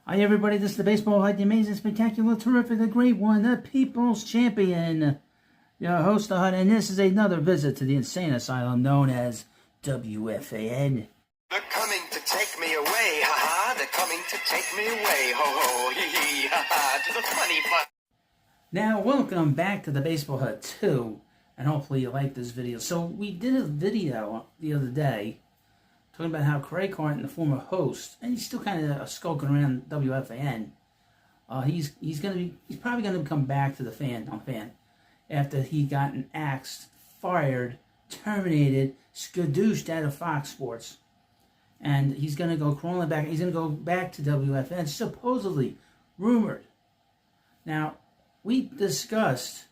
Hi everybody, this is the Baseball Hut, the amazing, spectacular, terrific, the great one, the People's Champion, your host, the Hut, and this is another visit to the insane asylum known as WFAN. They're coming to take me away, ha-ha, they're coming to take me away, ho-ho, hee-hee, ha-ha, to the funny fun. Now, welcome back to the Baseball Hut 2, and hopefully you like this video. So, we did a video the other day talking about how Craig Carton, the former host, and he's still kind of skulking around WFAN. He's probably gonna come back to the fan after he gotten axed, fired, terminated, skadooshed out of Fox Sports, and he's gonna go crawling back. He's gonna go back to WFAN, supposedly rumored. Now, we discussed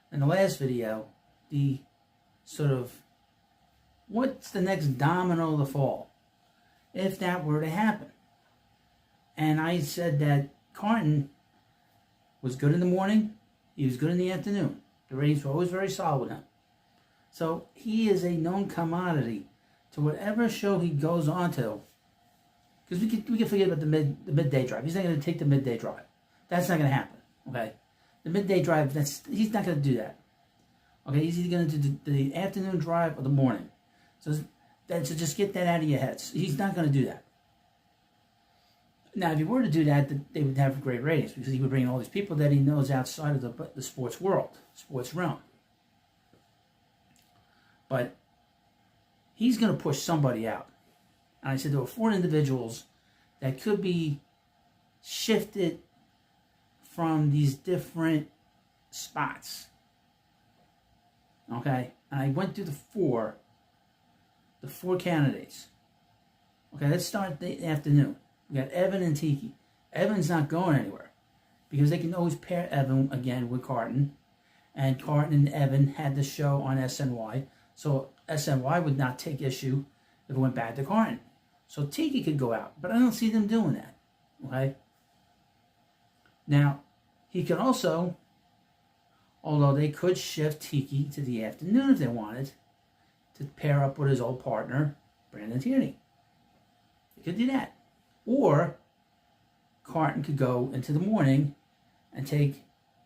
in the last video the sort of what's the next domino to fall if that were to happen. And I said that Carton was good in the morning, he was good in the afternoon. The ratings were always very solid with him. So he is a known commodity to whatever show he goes on to. Because we can forget about the midday drive. He's not going to take the midday drive. That's not going to happen. Okay, the midday drive. He's not going to do that. Okay, he's either going to do the afternoon drive or the morning. So just get that out of your heads. He's not going to do that. Now, if he were to do that, they would have great ratings because he would bring all these people that he knows outside of the sports world, sports realm. But he's going to push somebody out. And I said there were 4 individuals that could be shifted from these different spots. Okay? And I went through the four candidates. Okay, let's start the afternoon. We got Evan and Tiki. Evan's not going anywhere because they can always pair Evan again with Carton. And Carton and Evan had the show on SNY. So SNY would not take issue if it went back to Carton. So Tiki could go out, but I don't see them doing that. Okay? Now, he could also, although they could shift Tiki to the afternoon if they wanted, to pair up with his old partner, Brandon Tierney. They could do that. Or Carton could go into the morning and take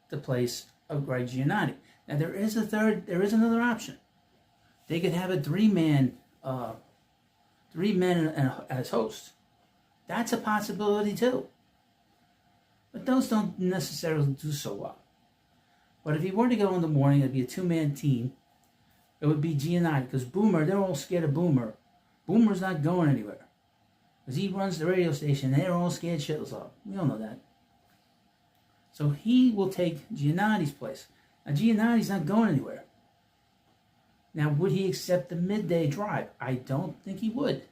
the place of Greg Giannotti. Now there is another option. They could have a three men as host. That's a possibility too. But those don't necessarily do so well. But if he were to go in the morning, it'd be a 2-man team. It would be Giannotti, because Boomer, they're all scared of Boomer. Boomer's not going anywhere. Because he runs the radio station, and they're all scared shitless of. We all know that. So he will take Giannotti's place. Now, Giannotti's not going anywhere. Now, would he accept the midday drive? I don't think he would.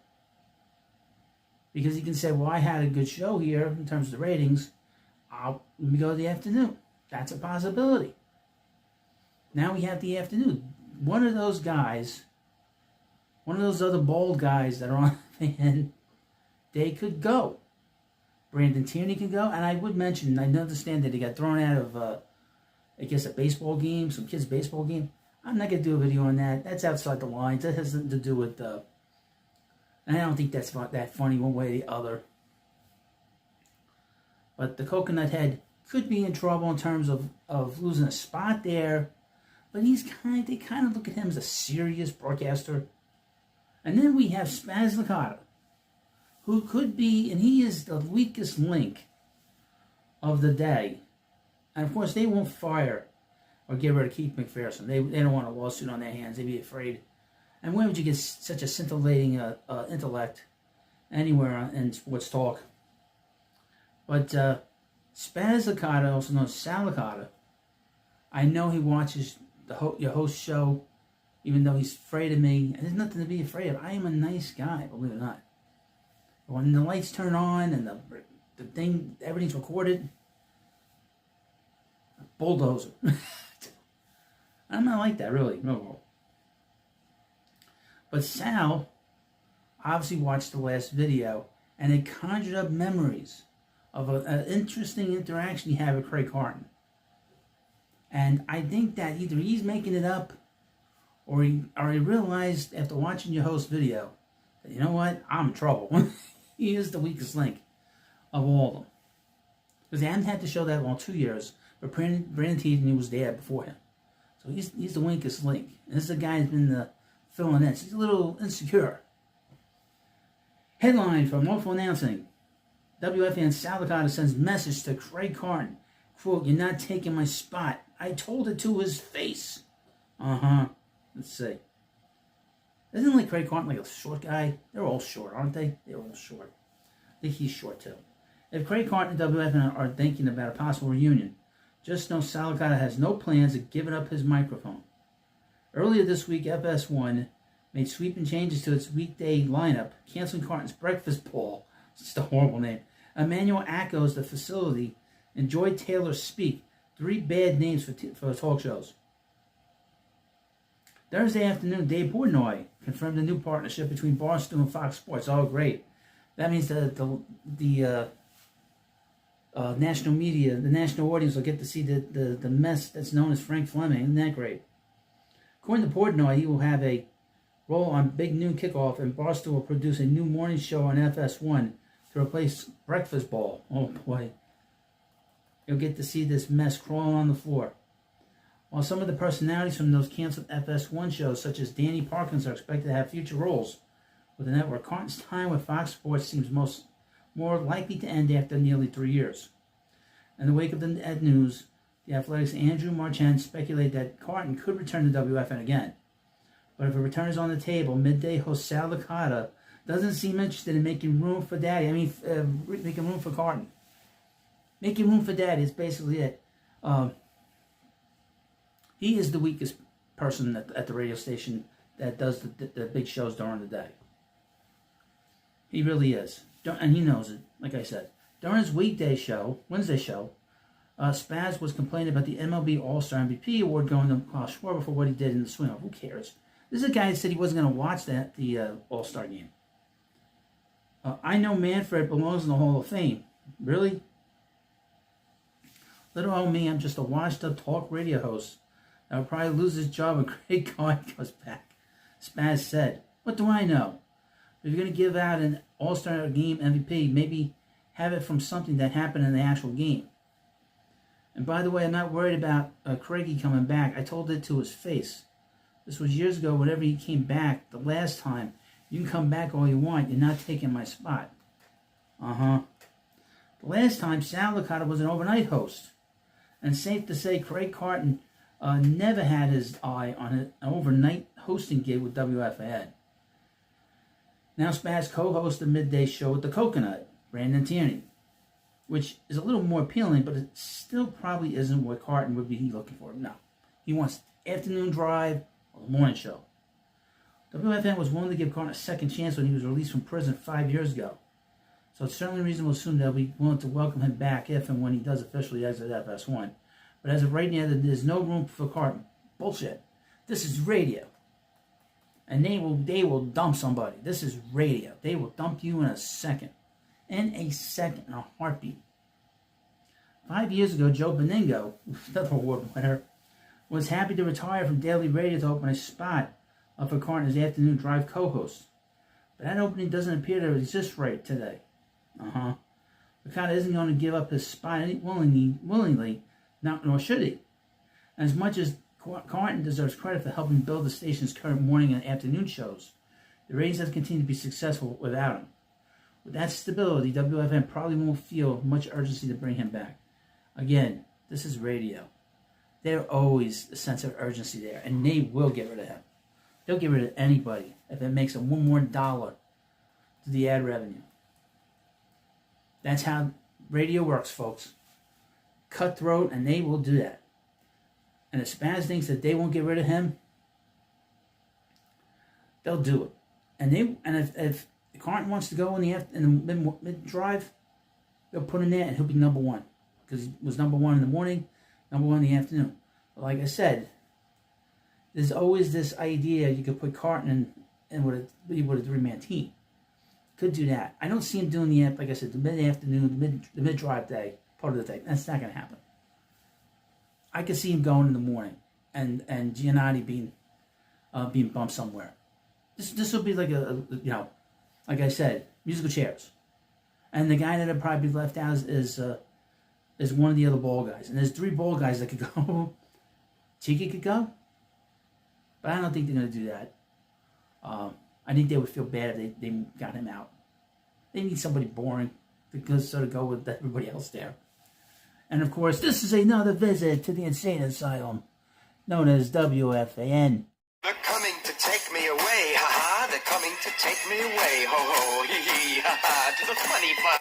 Because he can say, well, I had a good show here in terms of the ratings. Let me go to the afternoon. That's a possibility. Now we have the afternoon. One of those guys, one of those other bald guys that are on the fan, they could go. Brandon Tierney could go, and I would mention, I understand that he got thrown out of, I guess, a baseball game, some kid's baseball game. I'm not going to do a video on that. That's outside the lines. That has nothing to do with, and I don't think that's that funny one way or the other. But the Coconut Head could be in trouble in terms of losing a spot there. But they kind of look at him as a serious broadcaster. And then we have Sal Licata, who could be, and he is the weakest link of the day. And of course, they won't fire or get rid of Keith McPherson. They don't want a lawsuit on their hands. They'd be afraid. And where would you get such a scintillating intellect anywhere in sports talk? But Sal Licata, also known as Sal Licata, I know he watches your host show, even though he's afraid of me. And there's nothing to be afraid of. I am a nice guy, believe it or not. When the lights turn on and the thing, everything's recorded, a bulldozer. I'm not like that, really. No. But Sal obviously watched the last video, and it conjured up memories of an interesting interaction he had with Craig Carton. And I think that either he's making it up or he realized after watching your host video that, you know what, I'm in trouble. He is the weakest link. of all of them. Because they haven't had the show that long, 2 years, but Brandon T was there before him. So he's the weakest link. And this is a guy who's been filling in. So he's a little insecure. Headline from Awful Announcing. WFAN Sal Licata sends message to Craig Carton. Quote, "You're not taking my spot. I told it to his face." Let's see. Isn't like Craig Carton like a short guy? They're all short, aren't they? They're all short. I think he's short too. If Craig Carton and WFAN are thinking about a possible reunion, just know Sal Licata has no plans of giving up his microphone. Earlier this week, FS1 made sweeping changes to its weekday lineup, canceling Carton's Breakfast Ball. It's just a horrible name. Emmanuel Acco's The Facility, and Joy Taylor Speak. 3 bad names for talk shows. Thursday afternoon, Dave Portnoy confirmed a new partnership between Barstool and Fox Sports. Oh, great. That means that the national media, the national audience will get to see the mess that's known as Frank Fleming. Isn't that great? According to Portnoy, he will have a role on Big Noon Kickoff, and Barstool will produce a new morning show on FS1 to replace Breakfast Ball. Oh, boy. You'll get to see this mess crawling on the floor. While some of the personalities from those canceled FS1 shows, such as Danny Parkins, are expected to have future roles with the network, Carton's time with Fox Sports seems more likely to end after nearly 3 years. In the wake of the news, the Athletic's Andrew Marchand speculated that Carton could return to WFN again. But if a return is on the table, midday host Sal Licata doesn't seem interested in making room for Daddy. Making room for Carton. Making room for Daddy is basically it. He is the weakest person at the radio station that does the big shows during the day. He really is. And he knows it, like I said. During his Wednesday show, Spaz was complaining about the MLB All-Star MVP award going to Klaus Schwarber for what he did in the swing-off. Who cares? This is a guy that said he wasn't going to watch the All-Star game. I know Manfred belongs in the Hall of Fame. Really? Little old me, I'm just a washed-up talk radio host that will probably lose his job when Craig Carton goes back. Spaz said, "What do I know? If you're going to give out an All-Star game MVP, maybe have it from something that happened in the actual game. And by the way, I'm not worried about Craigie coming back. I told it to his face. This was years ago. Whenever he came back the last time, you can come back all you want. You're not taking my spot." The last time, Sal Licata was an overnight host. And safe to say, Craig Carton never had his eye on an overnight hosting gig with WFAN. Now Spaz co-hosts the midday show with the Coconut, Brandon Tierney, which is a little more appealing, but it still probably isn't what Carton would be looking for. No. He wants afternoon drive or the morning show. WFAN was willing to give Carton a second chance when he was released from prison 5 years ago. So it's certainly reasonable to assume they'll be willing to welcome him back if and when he does officially exit FS1. But as of right now, there's no room for Carton. Bullshit. This is radio. And they will dump somebody. This is radio. They will dump you in a second. In a heartbeat. 5 years ago, Joe Beningo, another award winner, was happy to retire from daily radio to open a spot for Carton as afternoon drive co-host. But that opening doesn't appear to exist right today. Licata isn't going to give up his spot willingly, nor should he. And as much as Carton deserves credit for helping build the station's current morning and afternoon shows, the ratings have continued to be successful without him. With that stability, WFN probably won't feel much urgency to bring him back. Again, this is radio. There's always a sense of urgency there, and they will get rid of him. They'll get rid of anybody if it makes them $1 more to the ad revenue. That's how radio works, folks. Cutthroat, and they will do that. And if Spaz thinks that they won't get rid of him, they'll do it. And if Carton wants to go in the mid drive, they'll put him there, and he'll be number one because he was number one in the morning, number one in the afternoon. But like I said, there's always this idea you could put Carton in with a 3-man team. Could do that. I don't see him doing like I said, the mid-afternoon, the mid-drive day, part of the day. That's not going to happen. I could see him going in the morning and Giannotti being bumped somewhere. This will be like like I said, musical chairs. And the guy that would probably be left out is one of the other ball guys. And there's 3 ball guys that could go. Cheeky could go. But I don't think they're going to do that. I think they would feel bad if they got him out. They need somebody boring to sort of go with everybody else there. And of course, this is another visit to the insane asylum known as WFAN. They're coming to take me away, ha-ha. They're coming to take me away, ho-ho, hee-hee, ha-ha, to the funny farm.